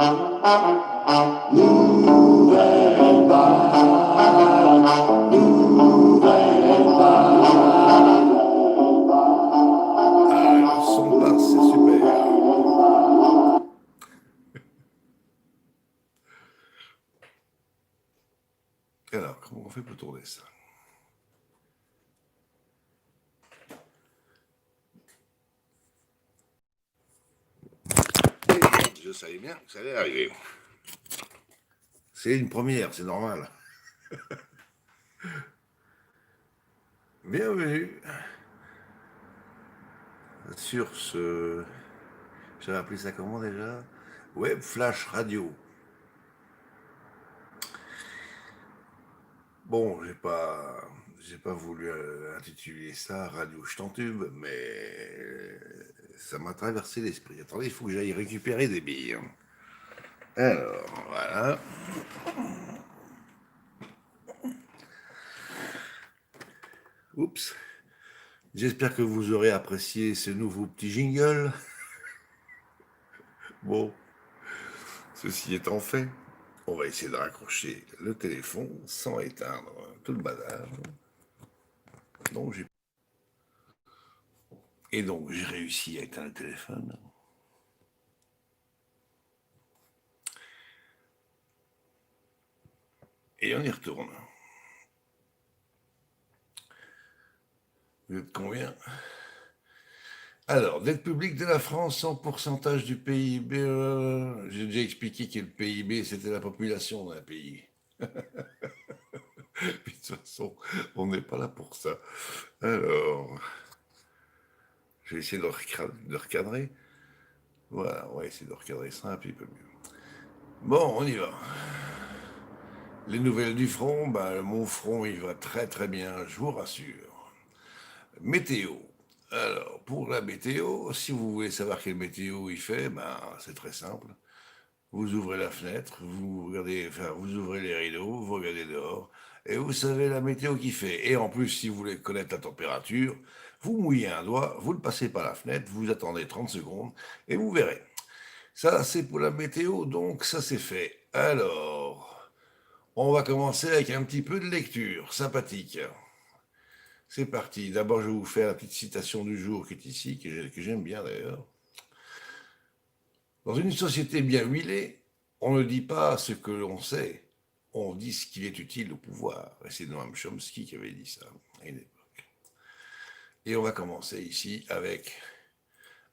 Nouvelle vague, nouvelle vague. Ah, le son passe, c'est super. Alors, comment on fait pour tourner ça? Eh bien, je savais bien que ça allait arriver. C'est une première, c'est normal. Bienvenue sur ce... J'avais appelé ça comment déjà? Web Flash Radio. Bon, j'ai pas voulu intituler ça Radio Stantube, mais ça m'a traversé l'esprit. Attendez, il faut que j'aille récupérer des billes. Alors, voilà. Oups. J'espère que vous aurez apprécié ce nouveau petit jingle. Bon, ceci étant fait, on va essayer de raccrocher le téléphone sans éteindre tout le bazar. Donc j'ai Et donc j'ai réussi à éteindre le téléphone. Et on y retourne. Vous êtes combien? Alors, dette publique de la France en pourcentage du PIB. J'ai déjà expliqué que le PIB, c'était la population d'un pays. Puis, de toute façon, on n'est pas là pour ça. Alors, je vais essayer de recadrer. Voilà, on va essayer de recadrer ça un petit peu mieux. Bon, on y va. Les nouvelles du front, ben, mon front, il va très très bien, je vous rassure. Météo. Alors, pour la météo, si vous voulez savoir quelle météo il fait, ben, c'est très simple. Vous ouvrez la fenêtre, vous ouvrez les rideaux, vous regardez dehors, et vous savez la météo qu'il fait. Et en plus, si vous voulez connaître la température, vous mouillez un doigt, vous le passez par la fenêtre, vous attendez 30 secondes, et vous verrez. Ça, c'est pour la météo, donc ça c'est fait. Alors, on va commencer avec un petit peu de lecture, sympathique. C'est parti. D'abord, je vais vous faire la petite citation du jour qui est ici, que j'aime bien d'ailleurs. Dans une société bien huilée, on ne dit pas ce que l'on sait, on dit ce qu'il est utile au pouvoir. Et c'est Noam Chomsky qui avait dit ça à une époque. Et on va commencer ici avec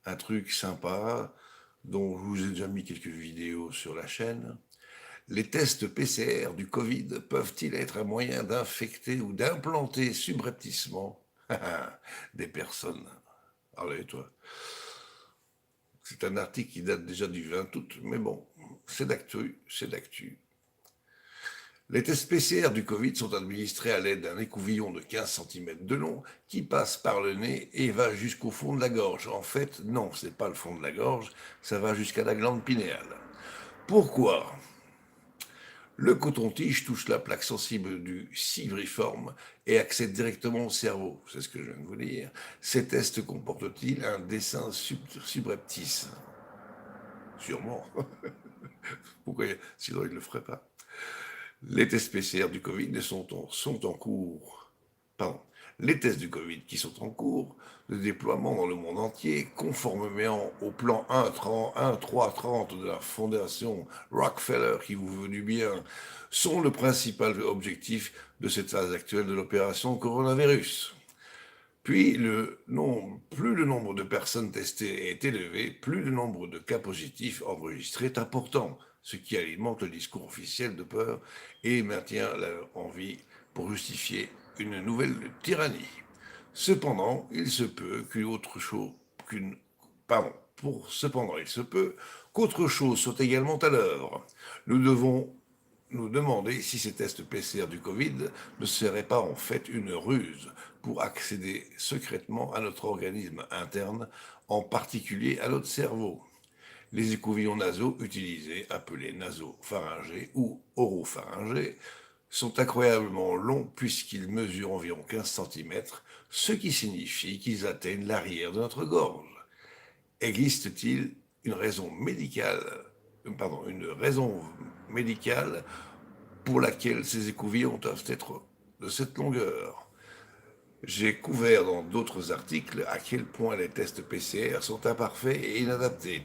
un truc sympa dont je vous ai déjà mis quelques vidéos sur la chaîne. Les tests PCR du Covid peuvent-ils être un moyen d'infecter ou d'implanter subrepticement des personnes? Allez, toi. C'est un article qui date déjà du 20 août, mais bon, c'est d'actu, c'est d'actu. Les tests PCR du Covid sont administrés à l'aide d'un écouvillon de 15 cm de long qui passe par le nez et va jusqu'au fond de la gorge. En fait, non, c'est pas le fond de la gorge, ça va jusqu'à la glande pinéale. Pourquoi? Le coton-tige touche la plaque sensible du cibriforme et accède directement au cerveau. C'est ce que je viens de vous dire. Ces tests comportent-ils un dessin subreptice? Sûrement. Pourquoi? Sinon, il ne le ferait pas. Les tests PCR du Covid sont en cours. Pardon. Les tests du Covid qui sont en cours de déploiement dans le monde entier, conformément au plan 1.3.30 de la fondation Rockefeller, qui vous veut du bien, sont le principal objectif de cette phase actuelle de l'opération coronavirus. Puis, plus le nombre de personnes testées est élevé, plus le nombre de cas positifs enregistrés est important, ce qui alimente le discours officiel de peur et maintient l'envie pour justifier une nouvelle tyrannie. Cependant, il se peut qu'autre chose soit également à l'œuvre. Nous devons nous demander si ces tests PCR du Covid ne seraient pas en fait une ruse pour accéder secrètement à notre organisme interne, en particulier à notre cerveau. Les écouvillons nasaux utilisés, appelés nasopharyngés ou oropharyngés, sont incroyablement longs puisqu'ils mesurent environ 15 cm, ce qui signifie qu'ils atteignent l'arrière de notre gorge. Existe-t-il une raison médicale une raison médicale pour laquelle ces écouvillons doivent être de cette longueur. J'ai couvert dans d'autres articles à quel point les tests PCR sont imparfaits et inadaptés.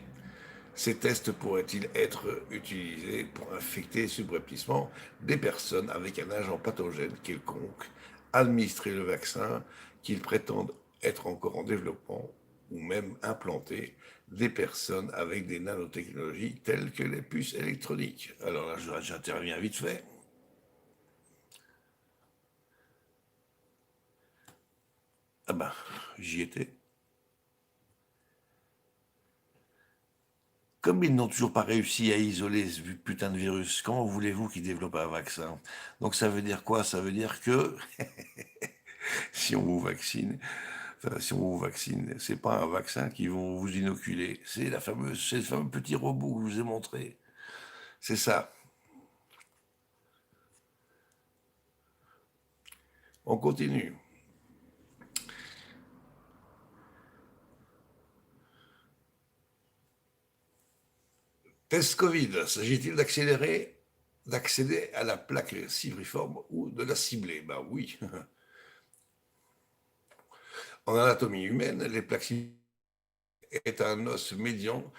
Ces tests pourraient-ils être utilisés pour infecter subrepticement des personnes avec un agent pathogène quelconque, administrer le vaccin qu'ils prétendent être encore en développement, ou même implanter des personnes avec des nanotechnologies telles que les puces électroniques? Alors là, j'interviens vite fait. Ah ben, j'y étais. Comme ils n'ont toujours pas réussi à isoler ce putain de virus, comment voulez-vous qu'ils développent un vaccin? Donc ça veut dire quoi? Ça veut dire que si on vous vaccine, enfin, si on vous vaccine, c'est pas un vaccin qu'ils vont vous inoculer, c'est c'est le fameux petit robot que je vous ai montré. C'est ça. On continue. Test Covid, s'agit-il d'accéder à la plaque cibriforme ou de la cibler? Ben oui. En anatomie humaine, les plaques cibriformes est un os médian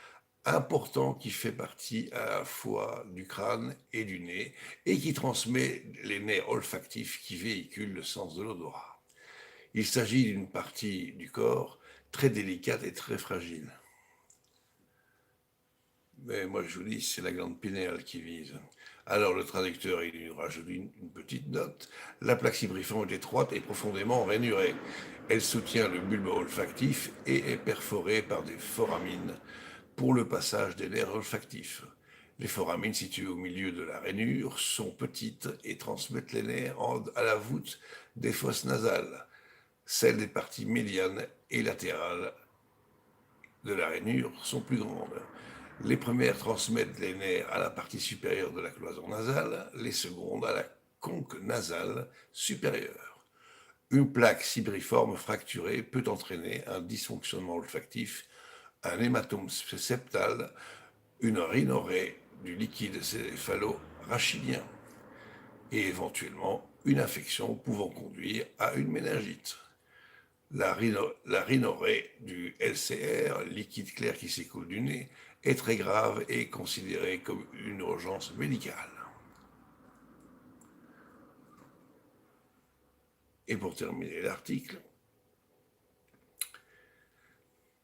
important qui fait partie à la fois du crâne et du nez et qui transmet les nerfs olfactifs qui véhiculent le sens de l'odorat. Il s'agit d'une partie du corps très délicate et très fragile. Mais moi je vous dis, c'est la glande pinéale qui vise. Alors le traducteur, il rajoute une petite note. La plaque cibriforme est étroite et profondément rainurée. Elle soutient le bulbe olfactif et est perforée par des foramines pour le passage des nerfs olfactifs. Les foramines situées au milieu de la rainure sont petites et transmettent les nerfs à la voûte des fosses nasales. Celles des parties médianes et latérales de la rainure sont plus grandes. Les premières transmettent les nerfs à la partie supérieure de la cloison nasale, les secondes à la conque nasale supérieure. Une plaque cibriforme fracturée peut entraîner un dysfonctionnement olfactif, un hématome septal, une rhinorrhée du liquide céphalo-rachidien et éventuellement une infection pouvant conduire à une méningite. La rhinorrhée du LCR, liquide clair qui s'écoule du nez, est très grave et considérée comme une urgence médicale. Et pour terminer l'article,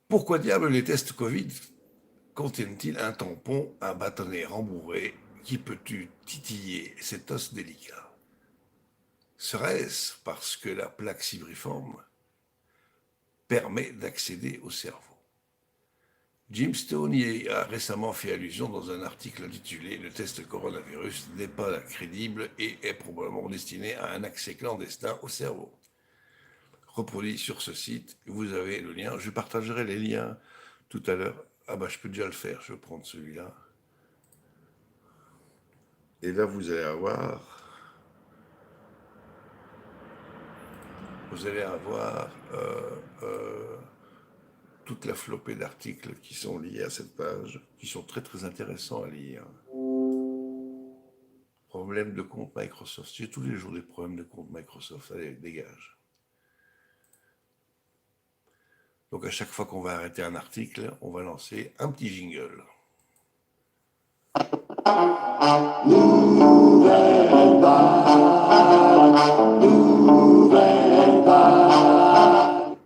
pourquoi diable les tests Covid contiennent-ils un tampon, un bâtonnet rembourré qui peut titiller cet os délicat? Serait-ce parce que la plaque cibriforme permet d'accéder au cerveau? Jim Stone y a récemment fait allusion dans un article intitulé « Le test coronavirus n'est pas crédible et est probablement destiné à un accès clandestin au cerveau ». Reproduit sur ce site, vous avez le lien. Je partagerai les liens tout à l'heure. Ah bah je peux déjà le faire, je vais prendre celui-là. Et là vous allez avoir toute la flopée d'articles qui sont liés à cette page, qui sont très très intéressants à lire. Problème de compte Microsoft. J'ai tous les jours des problèmes de compte Microsoft. Allez, dégage. Donc à chaque fois qu'on va arrêter un article, on va lancer un petit jingle. Nouvelle vague, nouvelle vague.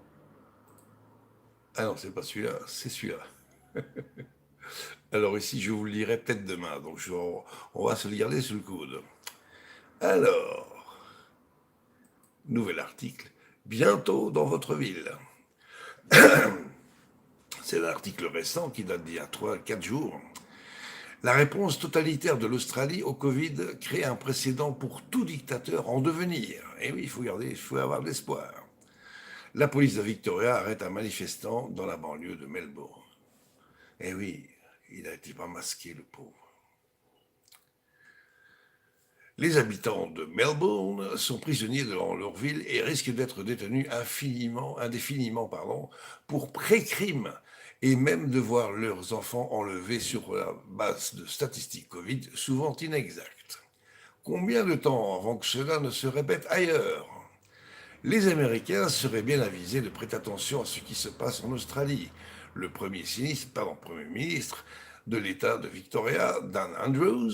Ah non, c'est pas celui-là, c'est celui-là. Alors ici, je vous le lirai peut-être demain, donc on va se le garder sous le coude. Alors, nouvel article, bientôt dans votre ville. C'est un article récent qui date d'il y a 3-4 jours. La réponse totalitaire de l'Australie au Covid crée un précédent pour tout dictateur en devenir. Et oui, il faut avoir de l'espoir. La police de Victoria arrête un manifestant dans la banlieue de Melbourne. Et oui, il n'a été pas masqué, le pauvre. Les habitants de Melbourne sont prisonniers dans leur ville et risquent d'être détenus indéfiniment pour pré-crime et même de voir leurs enfants enlevés sur la base de statistiques Covid souvent inexactes. Combien de temps avant que cela ne se répète ailleurs? Les Américains seraient bien avisés de prêter attention à ce qui se passe en Australie. Premier ministre de l'État de Victoria, Dan Andrews,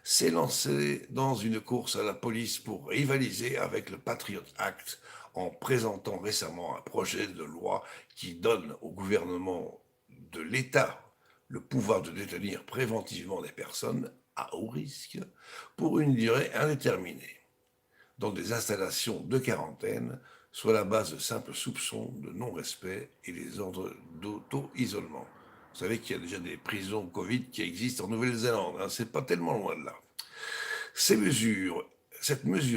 s'est lancé dans une course à la police pour rivaliser avec le Patriot Act en présentant récemment un projet de loi qui donne au gouvernement de l'État le pouvoir de détenir préventivement des personnes à haut risque pour une durée indéterminée dans des installations de quarantaine, soit la base de simples soupçons de non-respect et des ordres d'auto-isolement. Vous savez qu'il y a déjà des prisons Covid qui existent en Nouvelle-Zélande, hein, c'est pas tellement loin de là. Cette mesure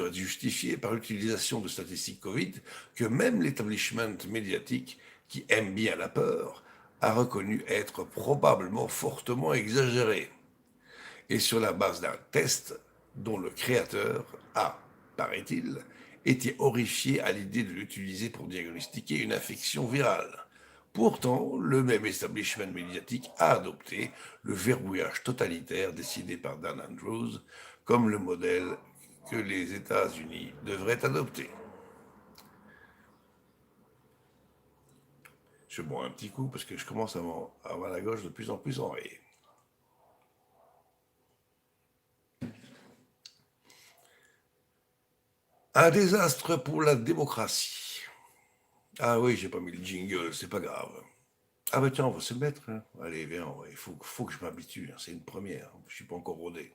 est justifiée par l'utilisation de statistiques Covid que même l'établissement médiatique, qui aime bien la peur, a reconnu être probablement fortement exagérée. Et sur la base d'un test dont le créateur a, paraît-il, été horrifié à l'idée de l'utiliser pour diagnostiquer une infection virale. Pourtant, le même establishment médiatique a adopté le verrouillage totalitaire décidé par Dan Andrews comme le modèle que les États-Unis devraient adopter. Je bois un petit coup parce que je commence à avoir la gorge de plus en plus enrayée. Un désastre pour la démocratie. Ah oui, j'ai pas mis le jingle, c'est pas grave. Ah bah tiens, on va se mettre, hein. Allez, viens, il faut que je m'habitue, hein. C'est une première, je suis pas encore rodé.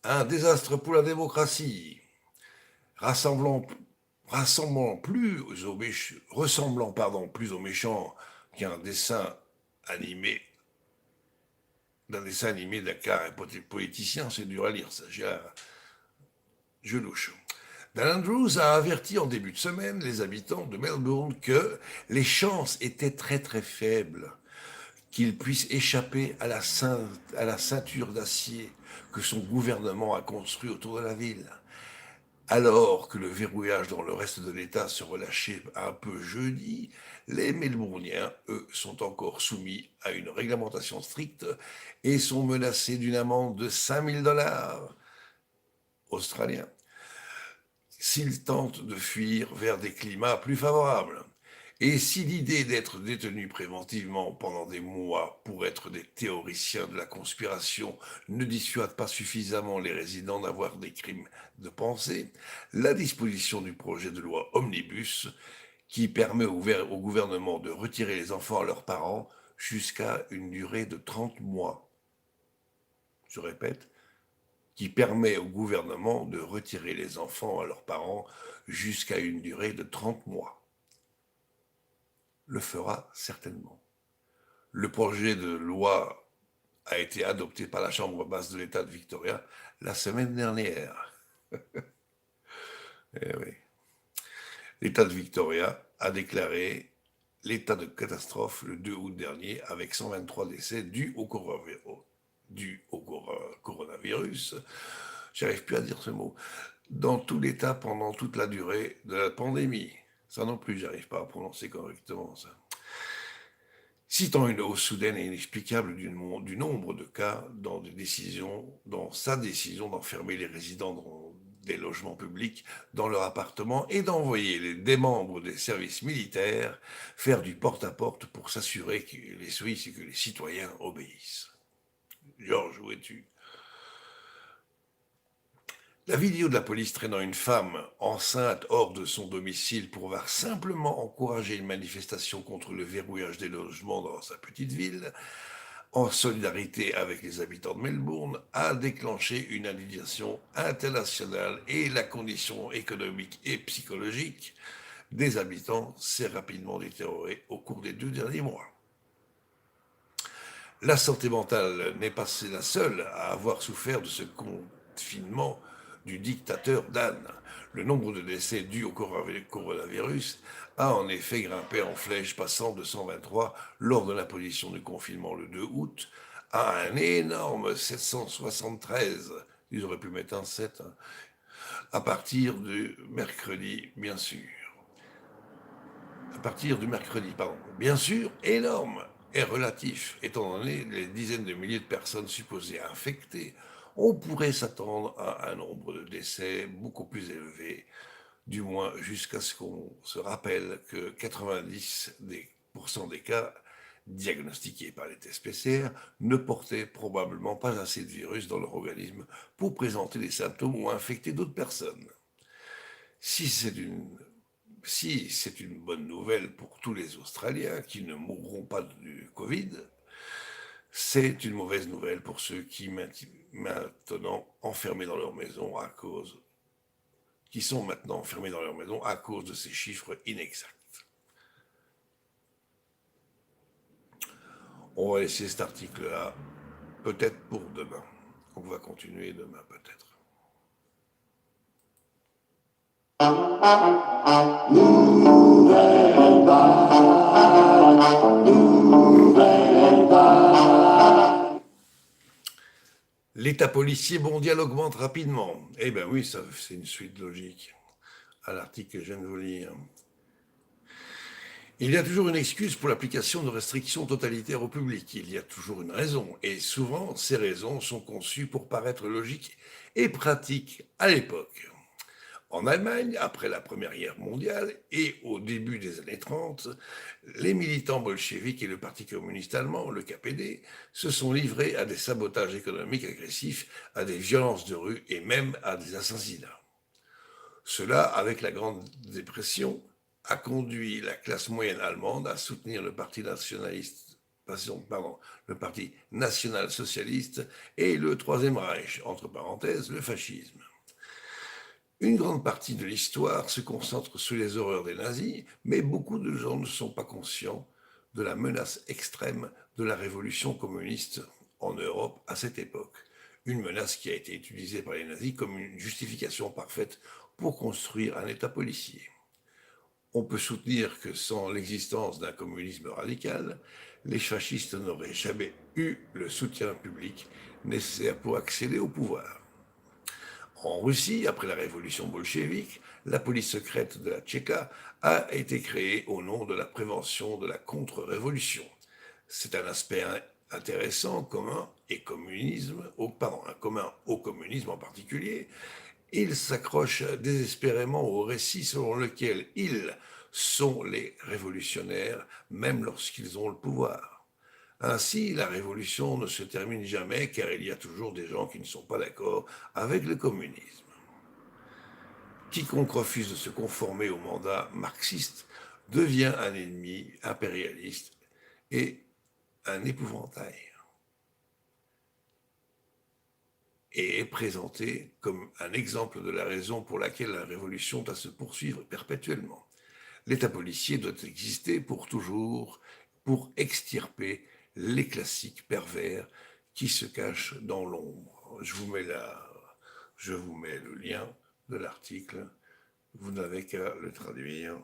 Un désastre pour la démocratie. Ressemblant plus aux méchants qu'un dessin animé d'un Dakar et politicien, c'est dur à lire, ça. Je louche. Dan Andrews a averti en début de semaine les habitants de Melbourne que les chances étaient très très faibles qu'ils puissent échapper à la ceinture d'acier que son gouvernement a construit autour de la ville. Alors que le verrouillage dans le reste de l'État se relâchait un peu jeudi, les Melbourniens, eux, sont encore soumis à une réglementation stricte et sont menacés d'une amende de 5 000 $ australiens s'ils tentent de fuir vers des climats plus favorables. Et si l'idée d'être détenu préventivement pendant des mois pour être des théoriciens de la conspiration ne dissuade pas suffisamment les résidents d'avoir des crimes de pensée, la disposition du projet de loi Omnibus, qui permet au gouvernement de retirer les enfants à leurs parents jusqu'à une durée de 30 mois. Je répète, qui permet au gouvernement de retirer les enfants à leurs parents jusqu'à une durée de 30 mois. Le fera certainement. Le projet de loi a été adopté par la Chambre basse de l'État de Victoria la semaine dernière. Eh oui. L'État de Victoria a déclaré l'état de catastrophe le 2 août dernier avec 123 décès dus au coronavirus. J'arrive plus à dire ce mot. Dans tout l'État pendant toute la durée de la pandémie. Ça non plus, j'arrive pas à prononcer correctement ça. Citant une hausse soudaine et inexplicable du nombre de cas dans sa décision d'enfermer les résidents dans des logements publics dans leur appartement et d'envoyer des membres des services militaires faire du porte-à-porte pour s'assurer que les citoyens obéissent. Georges, où es-tu? La vidéo de la police traînant une femme enceinte hors de son domicile pour avoir simplement encouragé une manifestation contre le verrouillage des logements dans sa petite ville, en solidarité avec les habitants de Melbourne, a déclenché une indignation internationale et la condition économique et psychologique des habitants s'est rapidement détériorée au cours des 2 derniers mois. La santé mentale n'est pas la seule à avoir souffert de ce confinement du dictateur Dan. Le nombre de décès dus au coronavirus a en effet grimpé en flèche, passant de 123 lors de l'imposition du confinement le 2 août à un énorme 773 Ils auraient pu mettre un 7 hein, à partir du mercredi, bien sûr. À partir du mercredi, pardon. Bien sûr, énorme et relatif, étant donné les dizaines de milliers de personnes supposées infectées, on pourrait s'attendre à un nombre de décès beaucoup plus élevé, du moins jusqu'à ce qu'on se rappelle que 90% des cas diagnostiqués par les tests PCR ne portaient probablement pas assez de virus dans leur organisme pour présenter des symptômes ou infecter d'autres personnes. Si c'est une bonne nouvelle pour tous les Australiens qui ne mourront pas du Covid, c'est une mauvaise nouvelle pour ceux qui maintenant enfermés dans leur maison à cause qui sont maintenant enfermés dans leur maison à cause de ces chiffres inexacts. On va laisser cet article-là, peut-être pour demain. On va continuer demain, peut-être. Nouvelle vague, nouvelle vague. L'État policier mondial augmente rapidement. Eh bien oui, ça, c'est une suite logique à l'article que je viens de vous lire. Il y a toujours une excuse pour l'application de restrictions totalitaires au public. Il y a toujours une raison. Et souvent, ces raisons sont conçues pour paraître logiques et pratiques à l'époque. En Allemagne, après la Première Guerre mondiale et au début des années 30, les militants bolcheviques et le Parti communiste allemand, le KPD, se sont livrés à des sabotages économiques agressifs, à des violences de rue et même à des assassinats. Cela, avec la Grande Dépression, a conduit la classe moyenne allemande à soutenir le Parti le Parti national-socialiste et le Troisième Reich, entre parenthèses, le fascisme. Une grande partie de l'histoire se concentre sur les horreurs des nazis, mais beaucoup de gens ne sont pas conscients de la menace extrême de la révolution communiste en Europe à cette époque. Une menace qui a été utilisée par les nazis comme une justification parfaite pour construire un État policier. On peut soutenir que sans l'existence d'un communisme radical, les fascistes n'auraient jamais eu le soutien public nécessaire pour accéder au pouvoir. En Russie, après la révolution bolchevique, la police secrète de la Tchéka a été créée au nom de la prévention de la contre-révolution. C'est un aspect intéressant, commun au communisme en particulier. Il s'accroche désespérément au récit selon lequel ils sont les révolutionnaires, même lorsqu'ils ont le pouvoir. Ainsi, la révolution ne se termine jamais car il y a toujours des gens qui ne sont pas d'accord avec le communisme. Quiconque refuse de se conformer au mandat marxiste devient un ennemi impérialiste et un épouvantail. Et est présenté comme un exemple de la raison pour laquelle la révolution doit se poursuivre perpétuellement. L'État policier doit exister pour toujours, pour extirper les classiques pervers qui se cachent dans l'ombre. Je vous mets le lien de l'article. Vous n'avez qu'à le traduire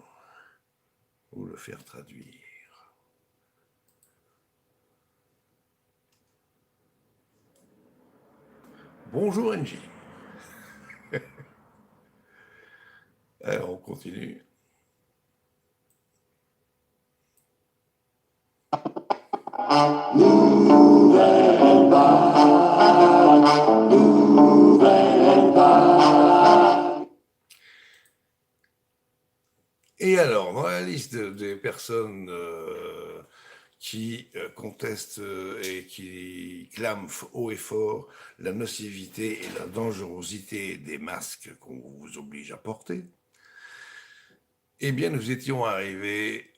ou le faire traduire. Bonjour Angie. Alors on continue. Nouvelle vague, nouvelle vague. Et alors, dans la liste des personnes qui contestent et qui clament haut et fort la nocivité et la dangerosité des masques qu'on vous oblige à porter, eh bien, nous étions arrivés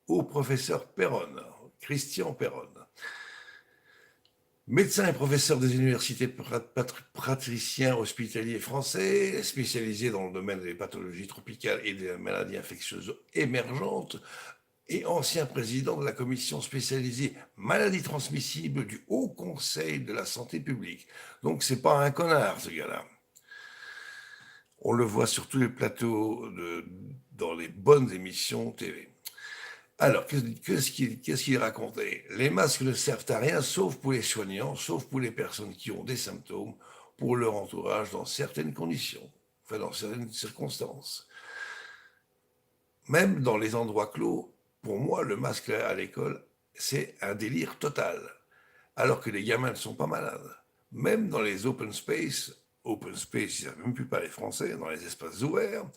au professeur Perron, Christian Perron. Médecin et professeur des universités praticiens hospitaliers français, spécialisé dans le domaine des pathologies tropicales et des maladies infectieuses émergentes, et ancien président de la commission spécialisée maladies transmissibles du Haut Conseil de la santé publique. Donc c'est pas un connard ce gars-là. On le voit sur tous les plateaux, dans les bonnes émissions TV. Alors, qu'est-ce qu'il racontait? Les masques ne servent à rien, sauf pour les soignants, sauf pour les personnes qui ont des symptômes, pour leur entourage dans certaines conditions, enfin dans certaines circonstances. Même dans les endroits clos, pour moi, le masque à l'école, c'est un délire total. Alors que les gamins ne sont pas malades. Même dans les open space, ils ne savent même plus parler français, dans les espaces ouverts,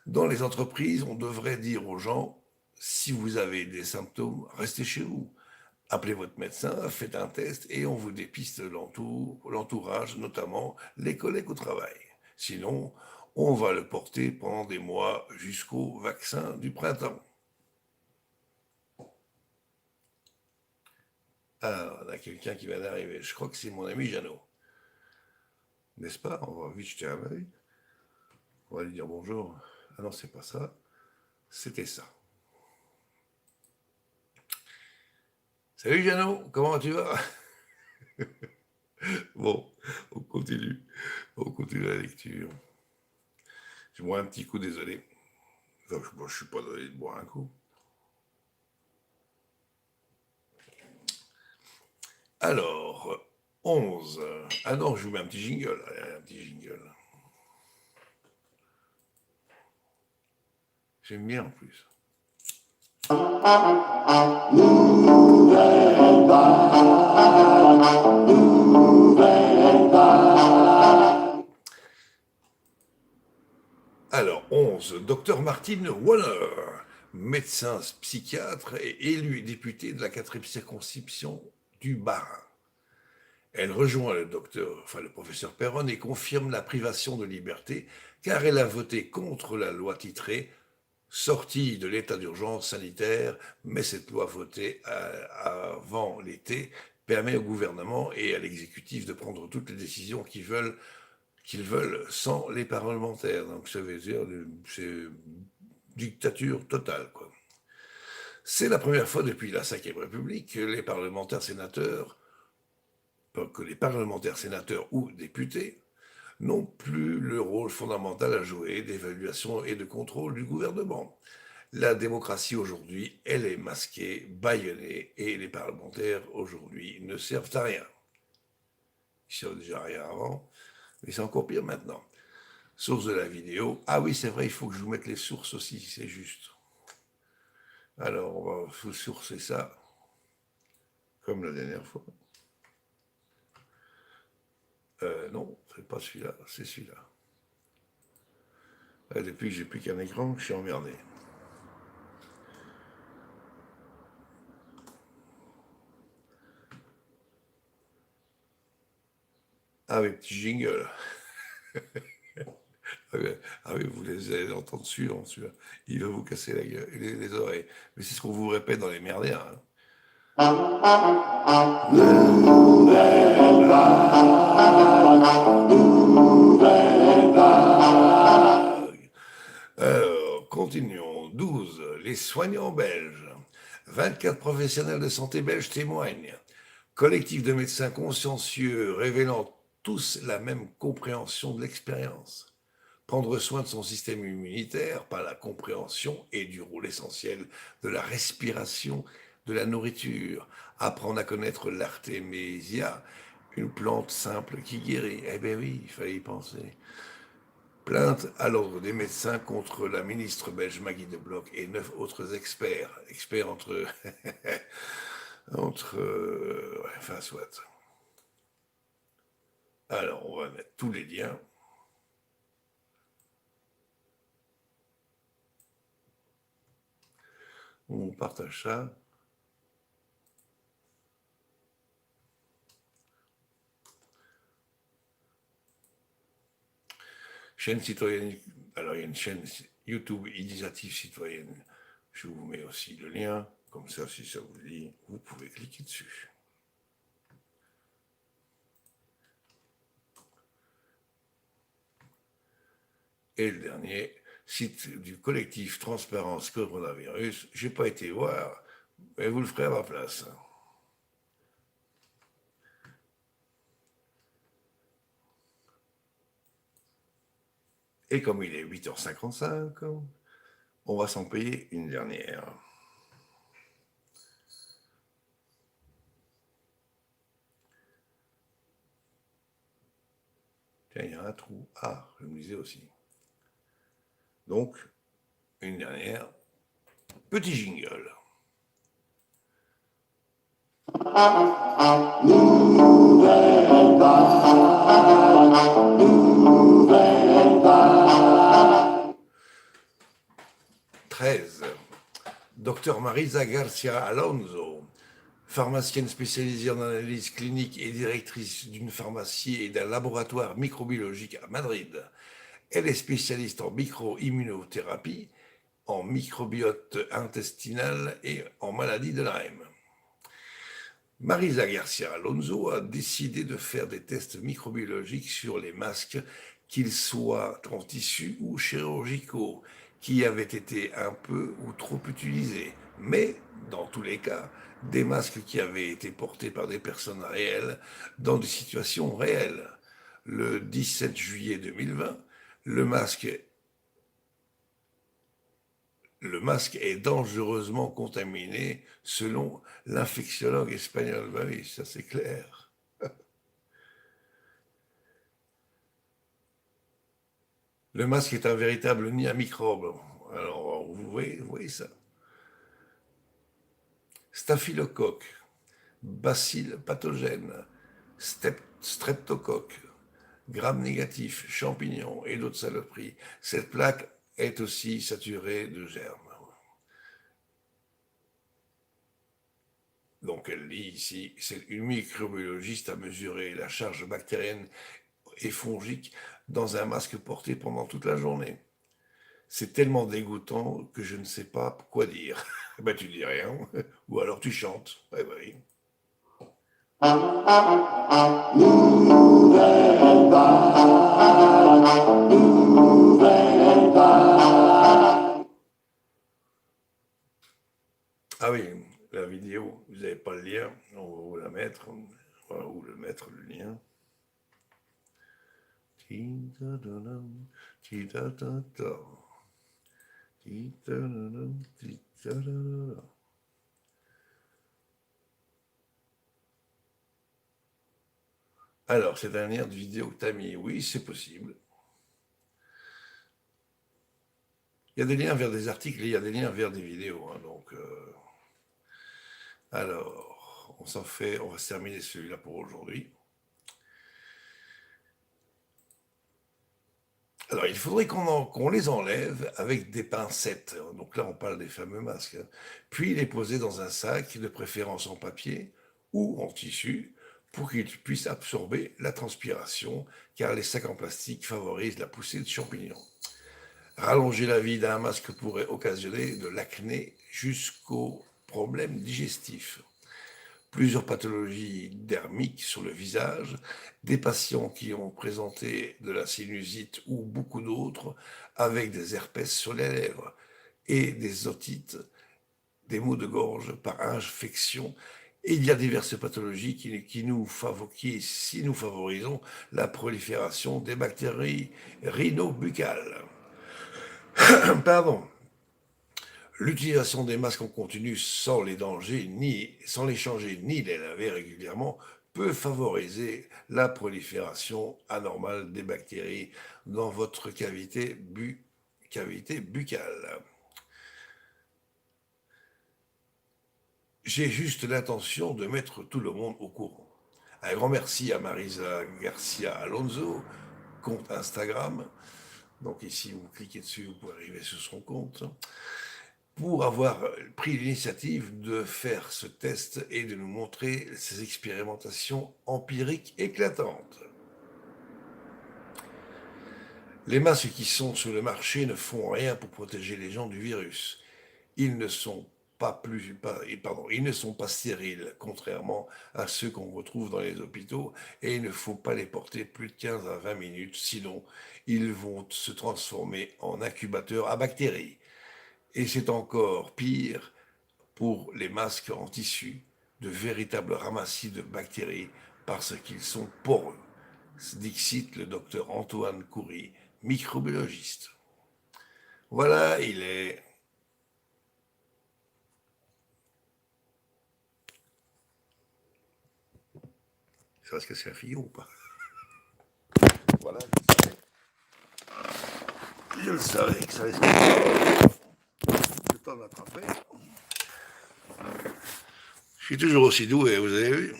dans les entreprises, on devrait dire aux gens, si vous avez des symptômes, restez chez vous. Appelez votre médecin, faites un test et on vous dépiste l'entourage, notamment les collègues au travail. Sinon, on va le porter pendant des mois jusqu'au vaccin du printemps. Ah, on a quelqu'un qui vient d'arriver. Je crois que c'est mon ami Jeannot. N'est-ce pas? On va vite jeter un œil. On va lui dire bonjour. Ah non, c'est pas ça. C'était ça. Salut Jeannot, comment tu vas? Bon, on continue. On continue la lecture. Je bois un petit coup, désolé. Enfin, je ne suis pas donné de boire un coup. Alors, 11. Ah non, je vous mets un petit jingle. Allez, un petit jingle. J'aime bien en plus. Nouvelle vague, nouvelle vague. Alors, 11. Docteur Martine Waller, médecin psychiatre et élu député de la 4e circonscription du Bas-Rhin. Elle rejoint le professeur Perron et confirme la privation de liberté car elle a voté contre la loi titrée sortie de l'état d'urgence sanitaire, mais cette loi votée avant l'été permet au gouvernement et à l'exécutif de prendre toutes les décisions qu'ils veulent sans les parlementaires. Donc ça veut dire c'est dictature totale, quoi. C'est la première fois depuis la Ve République que les parlementaires sénateurs ou députés n'ont plus le rôle fondamental à jouer d'évaluation et de contrôle du gouvernement. La démocratie aujourd'hui, elle est masquée, bâillonnée, et les parlementaires aujourd'hui ne servent à rien. Ils servent déjà à rien avant, mais c'est encore pire maintenant. Source de la vidéo. Ah oui, c'est vrai, il faut que je vous mette les sources aussi, c'est juste. Alors, on va vous sourcer ça, comme la dernière fois. Non, c'est pas celui-là, c'est celui-là. Depuis que j'ai plus qu'un écran, je suis emmerdé. Ah oui, petit jingle. Ah oui, vous les allez entendre suivant, celui-là. Il va vous casser la gueule, les oreilles. Mais c'est ce qu'on vous répète dans les merdières. Nouvelle vague, nouvelle vague. Alors, continuons. 12. Les soignants belges. 24 professionnels de santé belges témoignent. Collectif de médecins consciencieux révélant tous la même compréhension de l'expérience. Prendre soin de son système immunitaire par la compréhension et du rôle essentiel de la respiration, de la nourriture. Apprendre à connaître l'artémisia, une plante simple qui guérit. Eh bien oui, il fallait y penser. Plainte à l'ordre des médecins contre la ministre belge Maggie de Bloch et 9 autres experts. Experts entre... enfin, soit. Alors, on va mettre tous les liens. On partage ça. Chaîne citoyenne. Alors, il y a une chaîne YouTube Initiative citoyenne. Je vous mets aussi le lien. Comme ça, si ça vous dit, vous pouvez cliquer dessus. Et le dernier, site du collectif Transparence Coronavirus. Je n'ai pas été voir, mais vous le ferez à ma place. Et comme il est 8h55, on va s'en payer une dernière. Tiens, il y a un trou. Ah, je me disais aussi. Donc, une dernière. Petit jingle. Nouvelle vague, nouvelle vague. 13. Docteur Marisa Garcia Alonso, pharmacienne spécialisée en analyse clinique et directrice d'une pharmacie et d'un laboratoire microbiologique à Madrid. Elle est spécialiste en micro-immunothérapie, en microbiote intestinal et en maladie de Lyme. Marisa Garcia Alonso a décidé de faire des tests microbiologiques sur les masques, qu'ils soient en tissu ou chirurgicaux, qui avaient été un peu ou trop utilisés, mais dans tous les cas, des masques qui avaient été portés par des personnes réelles dans des situations réelles. Le 17 juillet 2020, le masque est dangereusement contaminé selon l'infectiologue espagnol. Ben oui, ça c'est clair. Le masque est un véritable nid à microbes. Alors, vous voyez ça. Staphylocoque, bacilles pathogènes, streptocoque, gram négatif, champignons et d'autres saloperies. Cette plaque est aussi saturée de germes. Donc elle dit ici, c'est une microbiologiste a mesuré la charge bactérienne et fongique dans un masque porté pendant toute la journée. C'est tellement dégoûtant que je ne sais pas quoi dire. Ben tu dis rien, ou alors tu chantes. Ouais, oui. Nouvelle vague, nouvelle vague. Ah oui, la vidéo, vous n'avez pas le lien, on va vous la mettre, on va vous le mettre le lien. Alors, cette dernière vidéo que tu as mis, oui, c'est possible. Il y a des liens vers des articles et il y a des liens vers des vidéos. Hein, donc, alors, on s'en fait, on va se terminer celui-là pour aujourd'hui. Alors, il faudrait qu'on les enlève avec des pincettes. Donc là, on parle des fameux masques. Hein. Puis les poser dans un sac, de préférence en papier ou en tissu, pour qu'ils puissent absorber la transpiration, car les sacs en plastique favorisent la poussée de champignons. Rallonger la vie d'un masque pourrait occasionner de l'acné jusqu'aux problèmes digestifs. Plusieurs pathologies dermiques sur le visage, des patients qui ont présenté de la sinusite ou beaucoup d'autres avec des herpès sur les lèvres et des otites, des maux de gorge par infection. Et il y a diverses pathologies si nous favorisons la prolifération des bactéries rhinobuccales. Pardon. L'utilisation des masques en continu sans les changer ni les laver régulièrement peut favoriser la prolifération anormale des bactéries dans votre cavité buccale. J'ai juste l'intention de mettre tout le monde au courant. Un grand merci à Marisa Garcia Alonso, compte Instagram. Donc ici, vous cliquez dessus, vous pouvez arriver sur son compte, pour avoir pris l'initiative de faire ce test et de nous montrer ces expérimentations empiriques éclatantes. Les masques qui sont sur le marché ne font rien pour protéger les gens du virus. Ils ne sont ils ne sont pas stériles, contrairement à ceux qu'on retrouve dans les hôpitaux, et il ne faut pas les porter plus de 15 à 20 minutes, sinon ils vont se transformer en incubateurs à bactéries. Et c'est encore pire pour les masques en tissu, de véritables ramassis de bactéries parce qu'ils sont poreux. Dixit le docteur Antoine Coury, microbiologiste. Voilà, il est... C'est parce que c'est un fillon ou pas? Voilà, je le savais que ça allait se passer. Le temps d'attraper. Je suis toujours aussi doué, vous avez vu.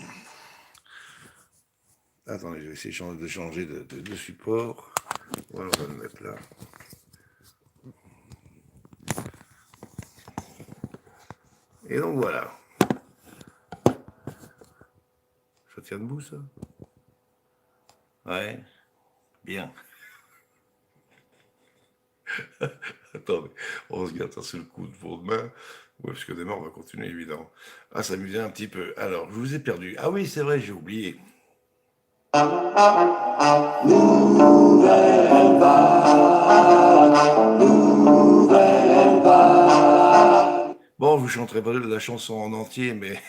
Attendez, je vais essayer de changer de support. Voilà, on va le mettre là. Et donc voilà. Ça tient debout, ça? Ouais, bien. Attendez, on se garde ça sous le coude pour demain. Ouais, parce que demain, on va continuer, évidemment. Ah, s'amuser un petit peu. Alors, je vous ai perdu. Ah oui, c'est vrai, j'ai oublié. Nouvelle vague, nouvelle vague. Bon, je vous chanterai pas la chanson en entier, mais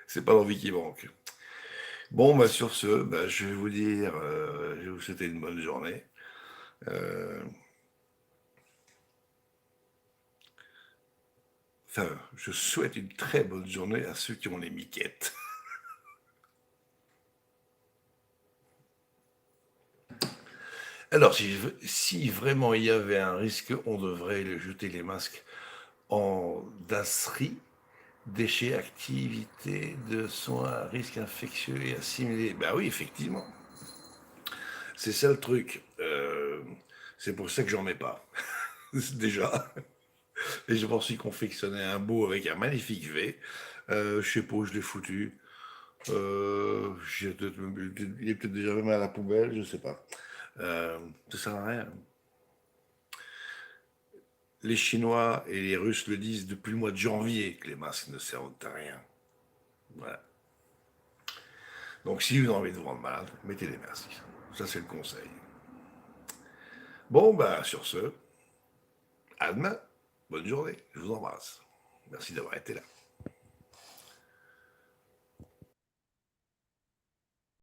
c'est pas l'envie qui manque. Bon, bah, sur ce, bah, je vais vous dire, je vais vous souhaiter une bonne journée. Euh, Enfin, je souhaite une très bonne journée à ceux qui ont les miquettes. Alors, si vraiment il y avait un risque, on devrait jeter les masques en DASRI, déchets, activités de soins à risque infectieux et assimilés. Ben oui, effectivement. C'est ça le truc. C'est pour ça que j'en mets pas. Déjà. Et je m'en suis confectionné un beau avec un magnifique V. Je sais pas où je l'ai foutu. Il est peut-être déjà même à la poubelle, je sais pas. Ça sert à rien. Les Chinois et les Russes le disent depuis le mois de janvier que les masques ne servent à rien. Voilà. Donc si vous avez envie de vous rendre malade, mettez des masques. Ça c'est le conseil. Bon, bah sur ce, à demain. Bonne journée. Je vous embrasse. Merci d'avoir été là.